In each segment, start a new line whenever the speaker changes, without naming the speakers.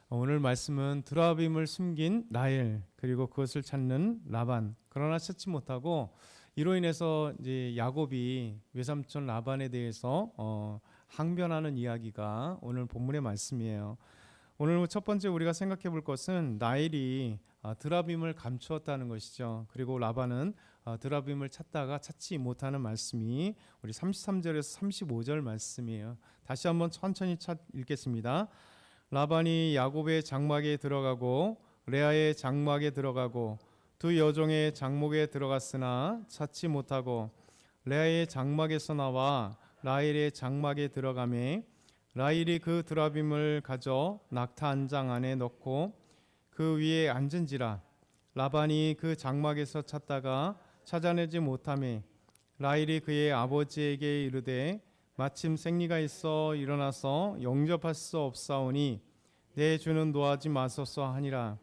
오늘 말씀은 드라빔을 숨긴 라헬 그리고 그것을 찾는 라반. 그러나 찾지 못하고 이로 인해서 이제 야곱이 외삼촌 라반에 대해서 항변하는 이야기가 오늘 본문의 말씀이에요. 오늘 첫 번째 우리가 생각해 볼 것은 라헬이 드라빔을 감추었다는 것이죠. 그리고 라반은 드라빔을 찾다가 찾지 못하는 말씀이 우리 33절에서 35절 말씀이에요. 다시 한번 천천히 읽겠습니다. 라반이 야곱의 장막에 들어가고 레아의 장막에 들어가고 두 여종의 장목에 들어갔으나 찾지 못하고 레아의 장막에서 나와 라헬의 장막에 들어가매 라헬이 그 드라빔을 가져 낙타 한 장 안에 넣고 그 위에 앉은지라. 라반이 그 장막에서 찾다가 찾아내지 못하매 라헬이 그의 아버지에게 이르되 마침 생리가 있어 일어나서 영접할 수 없사오니 내 주는 노하지 마소서 하니라.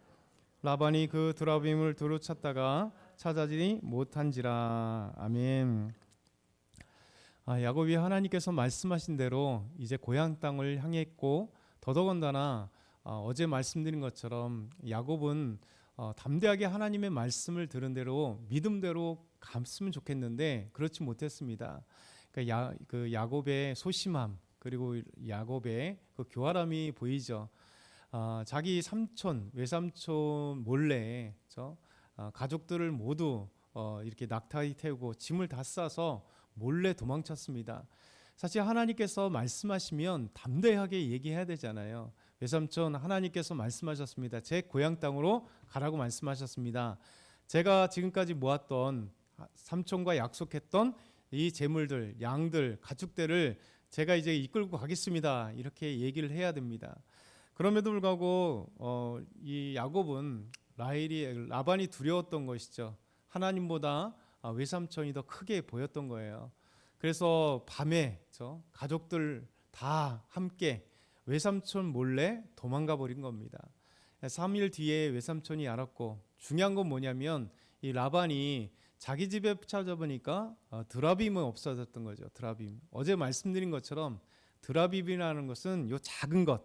라반이 그 드라빔을 두루 찾다가 찾아지니 못한지라. 아멘. 야곱이 하나님께서 말씀하신 대로 이제 고향 땅을 향했고, 더더군다나 어제 말씀드린 것처럼 야곱은 담대하게 하나님의 말씀을 들은 대로 믿음대로 갔으면 좋겠는데 그렇지 못했습니다. 그러니까 그 야곱의 소심함 그리고 야곱의 그 교활함이 보이죠. 자기 삼촌, 외삼촌 몰래 가족들을 모두 이렇게 낙타에 태우고 짐을 다 싸서 몰래 도망쳤습니다. 사실 하나님께서 말씀하시면 담대하게 얘기해야 되잖아요. 외삼촌, 하나님께서 말씀하셨습니다. 제 고향 땅으로 가라고 말씀하셨습니다. 제가 지금까지 모았던 삼촌과 약속했던 이 재물들, 양들, 가축들을 제가 이제 이끌고 가겠습니다. 이렇게 얘기를 해야 됩니다. 그럼에도 불구하고 이 야곱은 라반이 두려웠던 것이죠. 하나님보다 외삼촌이 더 크게 보였던 거예요. 그래서 밤에 가족들 다 함께 외삼촌 몰래 도망가 버린 겁니다. 3일 뒤에 외삼촌이 알았고, 중요한 건 뭐냐면 이 라반이 자기 집에 찾아보니까 드라빔은 없어졌던 거죠. 드라빔. 어제 말씀드린 것처럼 드라빔이라는 것은 요 작은 것,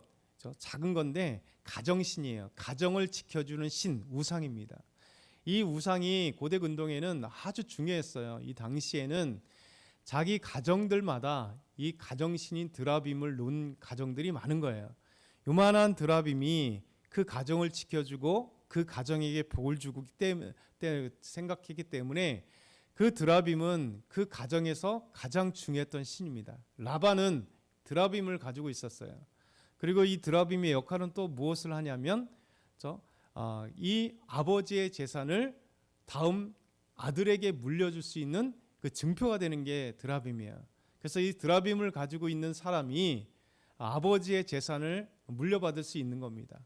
작은 건데 가정신이에요. 가정을 지켜주는 신, 우상입니다. 이 우상이 고대 근동에는 아주 중요했어요. 이 당시에는 자기 가정들마다 이 가정신인 드라빔을 놓은 가정들이 많은 거예요. 요만한 드라빔이 그 가정을 지켜주고 그 가정에게 복을 주기 때문에 생각했기 때문에 그 드라빔은 그 가정에서 가장 중요했던 신입니다. 라반은 드라빔을 가지고 있었어요. 그리고 이 드라빔의 역할은 또 무엇을 하냐면 이 아버지의 재산을 다음 아들에게 물려줄 수 있는 그 증표가 되는 게 드라빔이에요. 그래서 이 드라빔을 가지고 있는 사람이 아버지의 재산을 물려받을 수 있는 겁니다.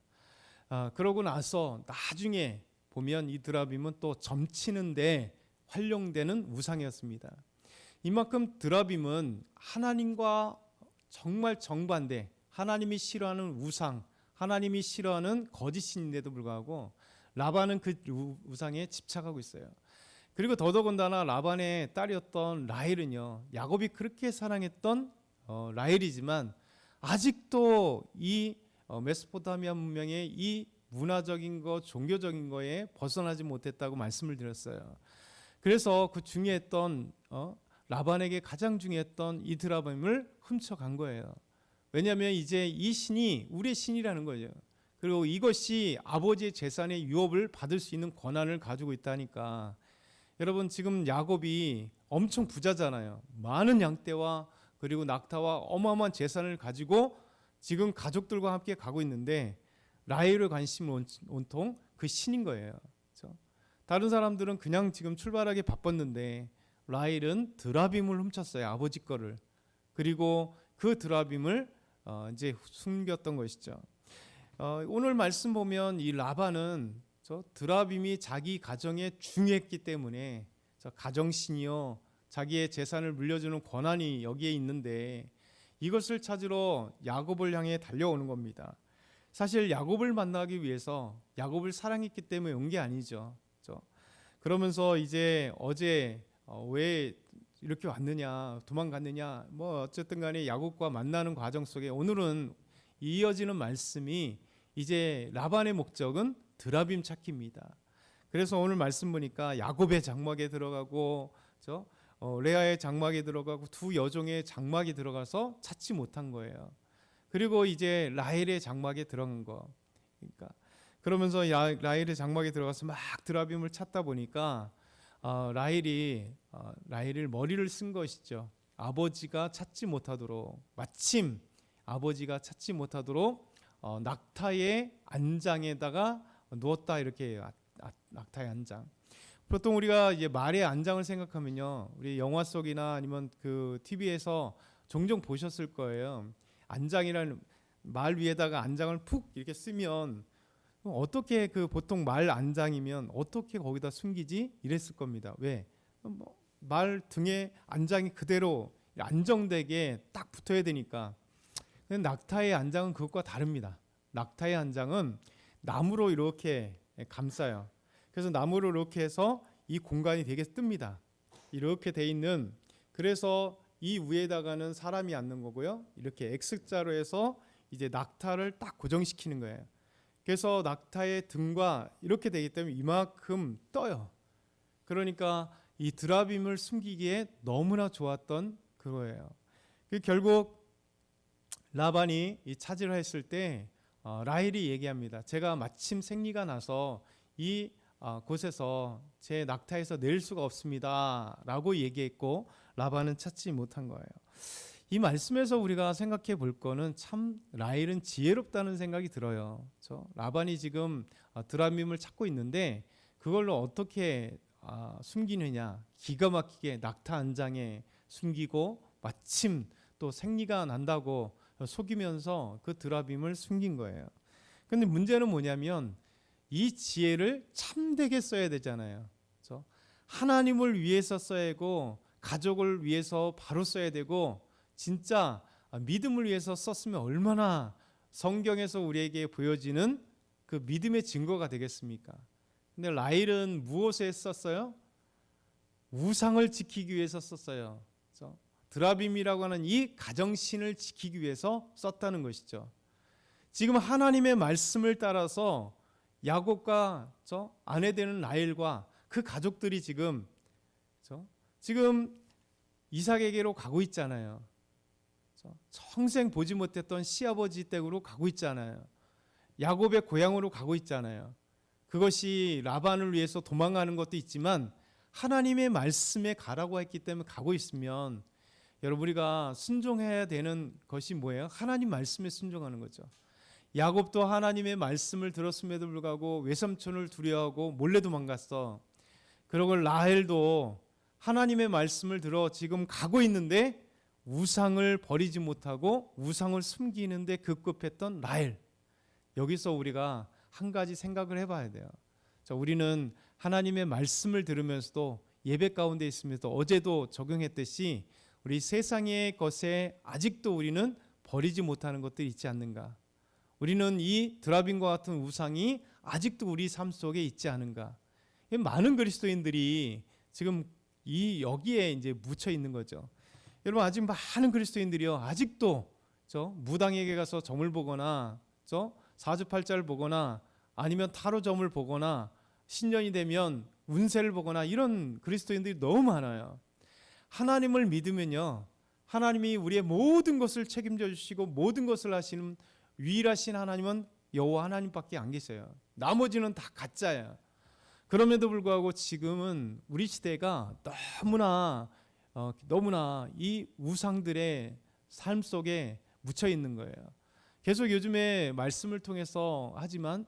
그러고 나서 나중에 보면 이 드라빔은 또 점치는데 활용되는 우상이었습니다. 이만큼 드라빔은 하나님과 정말 정반대, 하나님이 싫어하는 우상, 하나님이 싫어하는 거짓신인데도 불구하고 라반은 그 우상에 집착하고 있어요. 그리고 더더군다나 라반의 딸이었던 라헬은요, 야곱이 그렇게 사랑했던 라헬이지만 아직도 이 메소포타미아 문명의 이 문화적인 것, 종교적인 거에 벗어나지 못했다고 말씀을 드렸어요. 그래서 그 중요했던 라반에게 가장 중요했던 이 드라빔을 훔쳐간 거예요. 왜냐하면 이제 이 신이 우리의 신이라는 거죠. 그리고 이것이 아버지의 재산의 유업을 받을 수 있는 권한을 가지고 있다니까. 여러분, 지금 야곱이 엄청 부자잖아요. 많은 양떼와 그리고 낙타와 어마어마한 재산을 가지고 지금 가족들과 함께 가고 있는데 라헬의 관심은 온통 그 신인 거예요. 그렇죠? 다른 사람들은 그냥 지금 출발하기 바빴는데 라헬은 드라빔을 훔쳤어요. 아버지 거를. 그리고 그 드라빔을 이제 숨겼던 것이죠. 오늘 말씀 보면 이 라반은 드라빔이 자기 가정에 중요했기 때문에 가정신이요, 자기의 재산을 물려주는 권한이 여기에 있는데 이것을 찾으러 야곱을 향해 달려오는 겁니다. 사실 야곱을 만나기 위해서 야곱을 사랑했기 때문에 온 게 아니죠. 그러면서 이제 어제 왜 이렇게 왔느냐, 도망갔느냐, 어쨌든 간에 야곱과 만나는 과정 속에 오늘은 이어지는 말씀이 이제 라반의 목적은 드라빔 찾기입니다. 그래서 오늘 말씀 보니까 야곱의 장막에 들어가고 레아의 장막에 들어가고 두 여종의 장막에 들어가서 찾지 못한 거예요. 그리고 이제 라헬의 장막에 들어간 거. 그러니까 그러면서 라헬의 장막에 들어가서 막 드라빔을 찾다 보니까 라헬이 머리를 쓴 것이죠. 아버지가 찾지 못하도록, 마침 아버지가 찾지 못하도록 낙타의 안장에다가 누웠다, 이렇게 해요. 낙타의 안장. 보통 우리가 이제 말의 안장을 생각하면요, 우리 영화 속이나 아니면 그 TV에서 종종 보셨을 거예요. 안장이라는, 말 위에다가 안장을 푹 이렇게 쓰면 어떻게, 그 보통 말 안장이면 어떻게 거기다 숨기지 이랬을 겁니다. 왜? 말 등에 안장이 그대로 안정되게 딱 붙어야 되니까. 근데 낙타의 안장은 그것과 다릅니다. 낙타의 안장은 나무로 이렇게 감싸요. 그래서 나무로 이렇게 해서 이 공간이 되게 뜹니다. 이렇게 돼 있는, 그래서 이 위에다가는 사람이 앉는 거고요. 이렇게 X자로 해서 이제 낙타를 딱 고정시키는 거예요. 그래서 낙타의 등과 이렇게 되기 때문에 이만큼 떠요. 그러니까 이 드라빔을 숨기기에 너무나 좋았던 그거예요. 결국 라반이 이 차지를 했을 때 라헬이 얘기합니다. 제가 마침 생리가 나서 이 곳에서 제 낙타에서 내릴 수가 없습니다 라고 얘기했고, 라반은 찾지 못한 거예요. 이 말씀에서 우리가 생각해 볼 거는 참 라헬은 지혜롭다는 생각이 들어요. 그렇죠? 라반이 지금 드라빔을 찾고 있는데 그걸로 어떻게 숨기느냐, 기가 막히게 낙타 안장에 숨기고 마침 또 생리가 난다고 속이면서 그 드라빔을 숨긴 거예요. 근데 문제는 뭐냐면 이 지혜를 참되게 써야 되잖아요. 그렇죠? 하나님을 위해서 써야 하고 가족을 위해서 바로 써야 되고, 진짜 믿음을 위해서 썼으면 얼마나 성경에서 우리에게 보여지는 그 믿음의 증거가 되겠습니까? 근데 라헬은 무엇에 썼어요? 우상을 지키기 위해서 썼어요. 그렇죠? 드라빔이라고 하는 이 가정신을 지키기 위해서 썼다는 것이죠. 지금 하나님의 말씀을 따라서 야곱과 아내 되는 라헬과 그 가족들이 지금 이삭에게로 가고 있잖아요. 평생 보지 못했던 시아버지 댁으로 가고 있잖아요. 야곱의 고향으로 가고 있잖아요. 그것이 라반을 위해서 도망가는 것도 있지만 하나님의 말씀에 가라고 했기 때문에 가고 있으면, 여러분, 우리가 순종해야 되는 것이 뭐예요? 하나님 말씀에 순종하는 거죠. 야곱도 하나님의 말씀을 들었음에도 불구하고 외삼촌을 두려워하고 몰래 도망갔어. 그리고 라헬도 하나님의 말씀을 들어 지금 가고 있는데 우상을 버리지 못하고 우상을 숨기는데 급급했던 라헬. 여기서 우리가 한 가지 생각을 해봐야 돼요. 우리는 하나님의 말씀을 들으면서도 예배 가운데 있으면서 어제도 적용했듯이 우리 세상의 것에 아직도 우리는 버리지 못하는 것들이 있지 않는가? 우리는 이 드라빔과 같은 우상이 아직도 우리 삶 속에 있지 않은가? 많은 그리스도인들이 지금 여기에 이제 묻혀 있는 거죠. 여러분, 아직 많은 그리스도인들이요, 아직도 무당에게 가서 점을 보거나 사주팔자를 보거나 아니면 타로 점을 보거나 신년이 되면 운세를 보거나 이런 그리스도인들이 너무 많아요. 하나님을 믿으면요, 하나님이 우리의 모든 것을 책임져 주시고 모든 것을 하시는 유일하신 하나님은 여호와 하나님밖에 안 계세요. 나머지는 다 가짜예요. 그럼에도 불구하고 지금은 우리 시대가 너무나 이 우상들의 삶 속에 묻혀 있는 거예요. 계속 요즘에 말씀을 통해서 하지만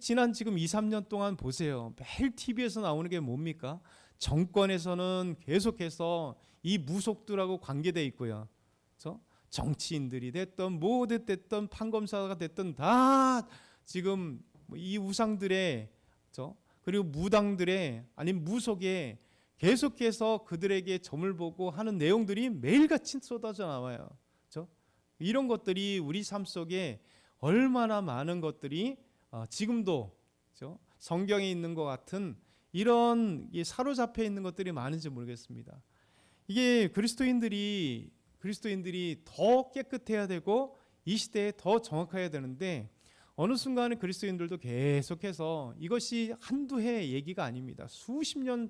지난 지금 2, 3년 동안 보세요. 매일 TV에서 나오는 게 뭡니까? 정권에서는 계속해서 이 무속들하고 관계되어 있고요. 그렇죠? 정치인들이 됐던 뭐든 됐던 판검사가 됐던 다 지금 이 우상들의 그리고 무당들의 아니면 무속에 계속해서 그들에게 점을 보고 하는 내용들이 매일같이 쏟아져 나와요. 그렇죠? 이런 것들이 우리 삶 속에 얼마나 많은 것들이 지금도 성경에 있는 것 같은 이런 사로잡혀 있는 것들이 많은지 모르겠습니다. 이게 그리스도인들이 더 깨끗해야 되고 이 시대에 더 정확해야 되는데 어느 순간에 그리스도인들도 계속해서 이것이 한두 해 얘기가 아닙니다. 수십 년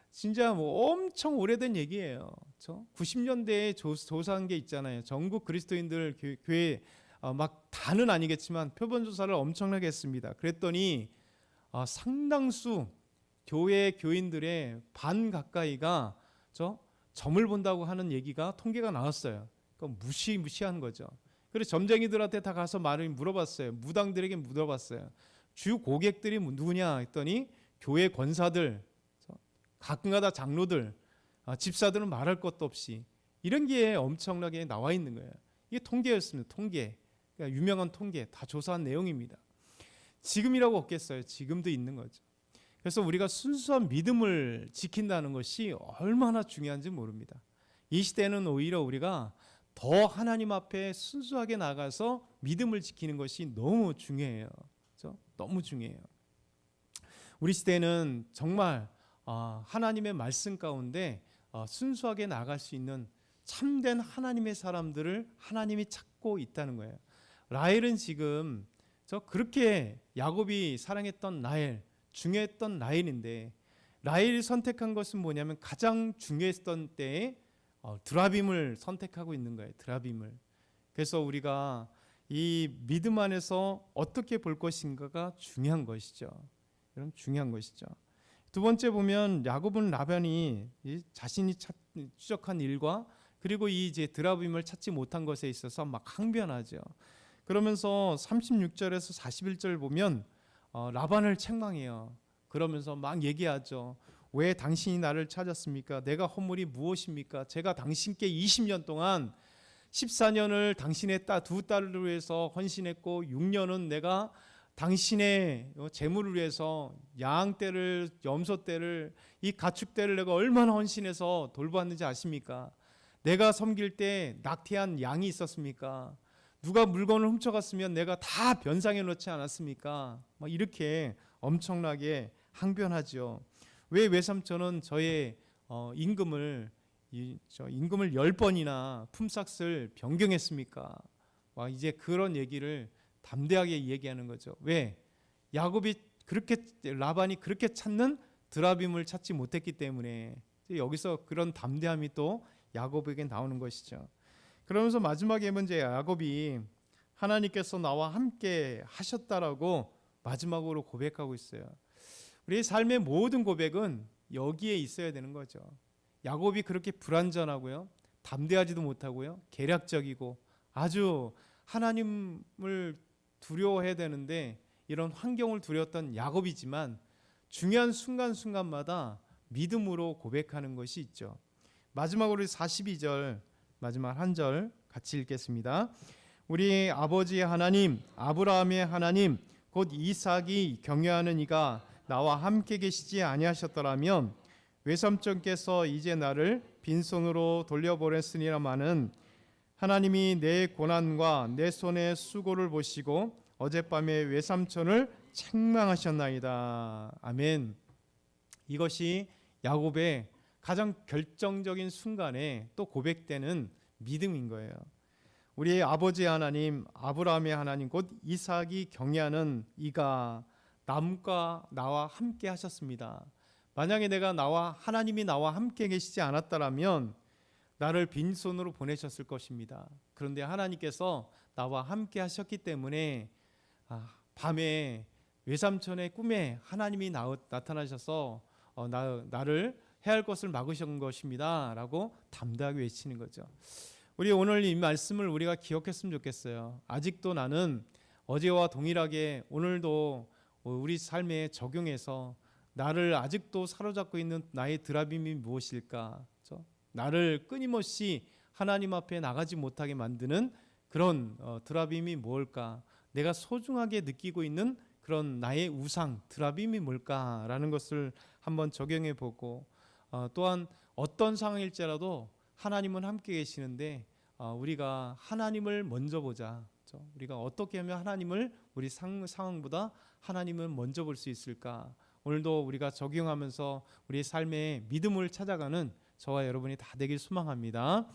진짜 뭐 엄청 오래된 얘기예요. 그렇죠? 90년대에 조사한 게 있잖아요. 전국 그리스도인들 교회 막 다는 아니겠지만 표본 조사를 엄청나게 했습니다. 그랬더니 상당수 교회 교인들의 반 가까이가 점을 본다고 하는 얘기가 통계가 나왔어요. 그러니까 무시한 거죠. 그래서 점쟁이들한테 다 가서 말을 물어봤어요. 무당들에게 물어봤어요. 주 고객들이 누구냐 했더니 교회 권사들, 가끔가다 장로들, 집사들은 말할 것도 없이 이런 게 엄청나게 나와 있는 거예요. 이게 통계였습니다. 통계. 그러니까 유명한 통계 다 조사한 내용입니다. 지금이라고 없겠어요. 지금도 있는 거죠. 그래서 우리가 순수한 믿음을 지킨다는 것이 얼마나 중요한지 모릅니다. 이 시대는 오히려 우리가 더 하나님 앞에 순수하게 나가서 믿음을 지키는 것이 너무 중요해요. 그렇죠? 너무 중요해요. 우리 시대는 정말 하나님의 말씀 가운데 순수하게 나갈 수 있는 참된 하나님의 사람들을 하나님이 찾고 있다는 거예요. 라헬은 지금 그렇게 야곱이 사랑했던 라헬, 중요했던 라헬인데 라헬이 선택한 것은 뭐냐면 가장 중요했던 때에 드라빔을 선택하고 있는 거예요. 드라빔을. 그래서 우리가 이 믿음 안에서 어떻게 볼 것인가가 중요한 것이죠. 여러분 중요한 것이죠. 두 번째 보면 야곱은 라반이 자신이 추적한 일과 그리고 이 이제 드라빔을 찾지 못한 것에 있어서 막 항변하죠. 그러면서 36절에서 41절 보면 라반을 책망해요. 그러면서 막 얘기하죠. 왜 당신이 나를 찾았습니까? 내가 허물이 무엇입니까? 제가 당신께 20년 동안 14년을 당신의 두 딸을 위해서 헌신했고 6년은 내가 당신의 재물을 위해서 양떼를, 염소떼를, 이 가축떼를 내가 얼마나 헌신해서 돌보았는지 아십니까? 내가 섬길 때 낙태한 양이 있었습니까? 누가 물건을 훔쳐갔으면 내가 다 변상해 놓지 않았습니까? 막 이렇게 엄청나게 항변하죠. 왜 외삼촌은 저의 임금을 10번이나 품삯을 변경했습니까? 와, 이제 그런 얘기를 담대하게 얘기하는 거죠. 왜? 야곱이 라반이 그렇게 찾는 드라빔을 찾지 못했기 때문에 여기서 그런 담대함이 또 야곱에게 나오는 것이죠. 그러면서 마지막에 문제 야곱이 하나님께서 나와 함께 하셨다라고 마지막으로 고백하고 있어요. 우리의 삶의 모든 고백은 여기에 있어야 되는 거죠. 야곱이 그렇게 불완전하고요, 담대하지도 못하고요, 계략적이고 아주 하나님을 두려워해야 되는데 이런 환경을 두려웠던 야곱이지만 중요한 순간순간마다 믿음으로 고백하는 것이 있죠. 마지막으로 42절 마지막 한 절 같이 읽겠습니다. 우리 아버지 하나님, 아브라함의 하나님, 곧 이삭이 경외하는 이가 나와 함께 계시지 아니하셨더라면 외삼촌께서 이제 나를 빈손으로 돌려보냈으니라마는 하나님이 내 고난과 내 손의 수고를 보시고 어젯밤에 외삼촌을 책망하셨나이다. 아멘. 이것이 야곱의 가장 결정적인 순간에 또 고백되는 믿음인 거예요. 우리의 아버지 하나님, 아브라함의 하나님, 곧 이삭이 경외하는 이가 남과 나와 함께 하셨습니다. 만약에 하나님이 나와 함께 계시지 않았다라면 나를 빈손으로 보내셨을 것입니다. 그런데 하나님께서 나와 함께 하셨기 때문에 밤에 외삼촌의 꿈에 하나님이 나타나셔서 나를 해야 할 것을 막으신 것입니다 라고 담대하게 외치는 거죠. 우리 오늘 이 말씀을 우리가 기억했으면 좋겠어요. 아직도 나는 어제와 동일하게 오늘도 우리 삶에 적용해서 나를 아직도 사로잡고 있는 나의 드라빔이 무엇일까? 그렇죠? 나를 끊임없이 하나님 앞에 나가지 못하게 만드는 그런 드라빔이 뭘까? 내가 소중하게 느끼고 있는 그런 나의 우상 드라빔이 뭘까라는 것을 한번 적용해 보고 또한 어떤 상황일지라도 하나님은 함께 계시는데 우리가 하나님을 먼저 보자. 그렇죠? 우리가 어떻게 하면 하나님을 우리 상황보다 하나님을 먼저 볼 수 있을까? 오늘도 우리가 적용하면서 우리의 삶에 믿음을 찾아가는 저와 여러분이 다 되길 소망합니다.